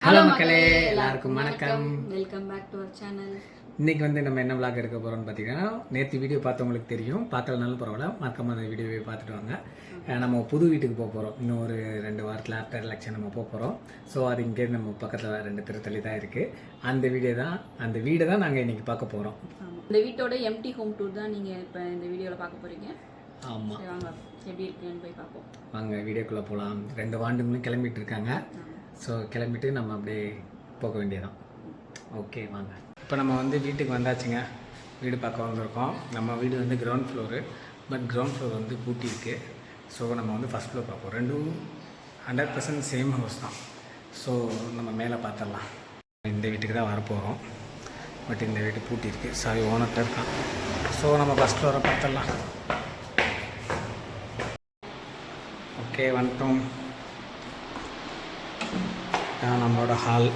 Hello மக்களே, எல்லாருக்கும் வணக்கம். Welcome back to our channel. இன்றைக்கி வந்து நம்ம என்ன விளாக் எடுக்க போகிறோம்னு பார்த்தீங்கன்னா, நேற்று வீடியோ பார்த்தவங்களுக்கு தெரியும், பார்க்கலனாலும் பரவாயில்ல, மறக்காம அந்த வீடியோவை பார்த்துட்டு வாங்க. நம்ம புது வீட்டுக்கு போக போகிறோம். இன்னும் ஒரு 2 வாரத்தில் ஆஃப்டர் எலெக்ஷன் நம்ம போக போகிறோம். ஸோ அது இங்கேருந்து நம்ம பக்கத்தில் 2 திருத்தள்ளி தான் இருக்குது. அந்த வீடை தான் நாங்கள் இன்றைக்கி பார்க்க போகிறோம். இந்த வீட்டோட எம்டி ஹோம் டூர் தான் நீங்கள் இப்போ இந்த வீடியோவில் பார்க்க போகிறீங்க. ஆமாம், வாங்க எப்படி இருக்குன்னு போய் பார்ப்போம். வாங்க வீடியோக்குள்ளே போகலாம். 2 வாண்டுங்களும் கிளம்பிட்டு இருக்காங்க. ஸோ கிளம்பிட்டு நம்ம அப்படியே போக வேண்டியதான். ஓகே வாங்க. இப்போ நம்ம வந்து வீட்டுக்கு வந்தாச்சுங்க. வீடு பார்க்க வந்திருக்கோம். நம்ம வீடு வந்து ground floor, but ground floor வந்து பூட்டி இருக்குது. ஸோ நம்ம வந்து ஃபஸ்ட் ஃப்ளோர் பார்ப்போம். 100% சேம் ஹவுஸ் தான். ஸோ நம்ம மேலே பார்த்துடலாம். இந்த வீட்டுக்கு தான் வரப்போகிறோம், பட் இந்த வீட்டு பூட்டி இருக்குது. சாரி, ஓனர்கிட்ட இருக்கான். ஸோ நம்ம ஃபஸ்ட் ஃப்ளோரை பார்த்துடலாம். ஓகே, வந்துட்டோம். நம்மளோட ஹால்.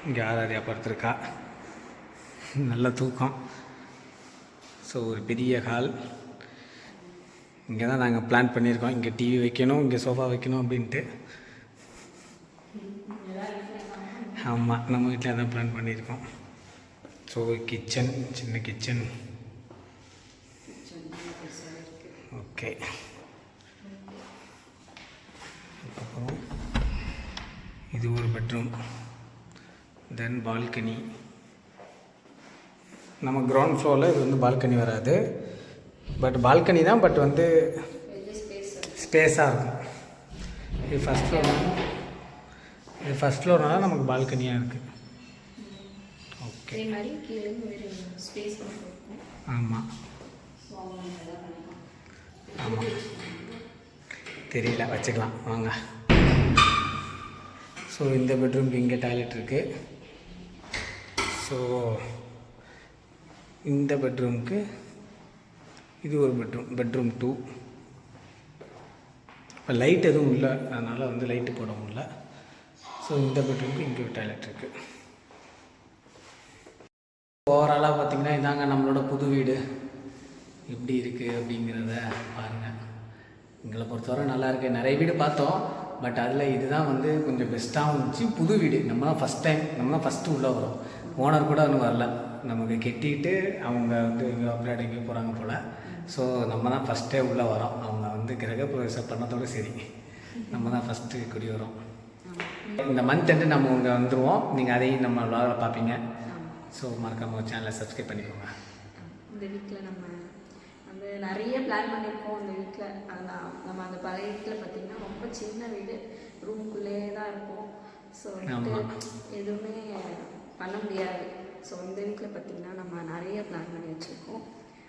இங்கே ஆராதியா படுத்துருக்கா, நல்ல தூக்கம். ஸோ ஒரு பெரிய ஹால். இங்கே தான் நாங்கள் பிளான் பண்ணியிருக்கோம். இங்கே டிவி வைக்கணும், இங்கே சோஃபா வைக்கணும் அப்படின்ட்டு. ஆமாம், நம்ம வீட்டில் தான் பிளான் பண்ணியிருக்கோம். ஸோ கிச்சன், சின்ன கிச்சன். ஓகே, அப்புறம் இது ஒரு பெட்ரூம், தென் பால்கனி. நம்ம கிரவுண்ட் ஃப்ளோரில் இது வந்து பால்கனி வராது, பட் பால்கனி தான், பட் வந்து ஸ்பேஸாக இருக்கும். இது ஃபஸ்ட் ஃப்ளோர்னால நமக்கு பால்கனியாக இருக்குது. ஓகே, ஆமாம் ஆமாம், தெரியல, வச்சுக்கலாம் வாங்க. ஸோ இந்த பெட்ரூம்க்கு இங்கே டாய்லெட் இருக்குது. ஸோ இந்த பெட்ரூம்க்கு இது ஒரு பெட்ரூம் 2. இப்போ லைட் எதுவும் இல்லை, அதனால் வந்து லைட்டு போட முடியல. ஸோ இந்த பெட்ரூம்க்கு இங்கே ஒரு டாய்லெட் இருக்குது. ஓவராலாக பார்த்திங்கன்னா இதாங்க நம்மளோட புது வீடு. எப்படி இருக்குது அப்படிங்கிறத பாருங்கள். எங்களை பொறுத்தவரை நல்லா இருக்குது. நிறைய வீடு பார்த்தோம், பட் அதில் இதுதான் வந்து கொஞ்சம் பெஸ்ட்டாகவும் இருந்துச்சு. புது வீடு, நம்ம தான் ஃபஸ்ட் டைம், நம்ம தான் ஃபஸ்ட்டு உள்ளே வரோம். ஓனர் கூட இன்னும் வரல. நமக்கு கெட்டிட்டு அவங்க வந்து எங்கேயோ அப்ராட் எங்கேயோ போகிறாங்க போல். ஸோ நம்ம தான் ஃபஸ்ட்டே உள்ளே வரோம். அவங்க வந்து கிரகப்பிரவேசம் பண்ணதோடு சரி, நம்ம தான் ஃபஸ்ட்டு குடி வரோம். இந்த மந்த் எண்டு நம்ம இங்கே வந்துடுவோம். நீங்கள் அதையும் நம்ம விளாகில் பார்ப்பீங்க. ஸோ மறக்காம சேனலை சப்ஸ்கிரைப் பண்ணிக்கோங்க. இந்த வீட்டில் நம்ம வந்து நிறைய பிளான் பண்ணியிருக்கோம். இந்த வீட்டில் ஆனால் நம்ம அந்த பழைய வீட்டில் பார்த்திங்கன்னா ரொம்ப சின்ன வீடு, ரூமுக்குள்ளேயே தான் இருக்கும். ஸோ எதுவுமே பண்ண முடியாது. ஸோ இந்த வீட்டில் பார்த்திங்கன்னா நம்ம நிறைய பிளான் பண்ணி வச்சுருக்கோம்.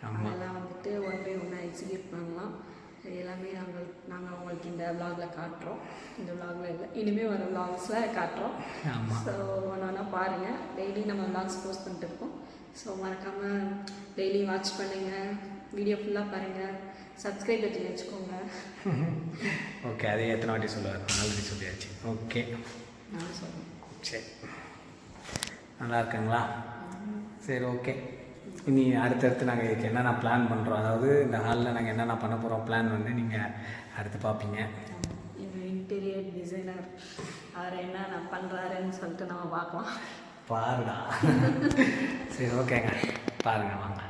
அதெல்லாம் வந்துட்டு ஒன் பை ஒன்னாக எக்ஸிக்யூட் பண்ணலாம். இது எல்லாமே நாங்கள் உங்களுக்கு இந்த விலாகில் காட்டுறோம். இந்த விலாகில் இல்லை, இனிமேல் வர விலாக்ஸில் காட்டுறோம். ஸோ ஒன்று ஒன்றா பாருங்கள். டெய்லி நம்ம விலாக்ஸ் போஸ்ட் பண்ணிட்டு இருக்கோம். ஸோ மறக்காமல் டெய்லி வாட்ச் பண்ணுங்கள், வீடியோ ஃபுல்லாக பாருங்கள், சப்ஸ்கிரைப் பண்ணி வச்சுக்கோங்க. ஓகே, அதே எத்தனை வாட்டி சொல்லுவார், ஆல்ரெடி சொல்லியாச்சு. ஓகே, நான் சொல்லுவேன். சரி, நல்லா இருக்குங்களா? சரி, ஓகே. இனி அடுத்தடுத்து நாங்கள் இதுக்கு என்னென்ன பிளான் பண்ணுறோம், அதாவது இந்த ஹாலில் நாங்கள் என்னென்ன பண்ண போகிறோம் பிளான் வந்து நீங்கள் அடுத்து பார்ப்பீங்க. இந்த இன்டீரியர் டிசைனர் அவர் என்ன பண்ணுறாருன்னு சொல்லிட்டு நம்ம பார்க்கலாம். பாருடா. சரி, ஓகேங்க, பாருங்கள் வாங்க.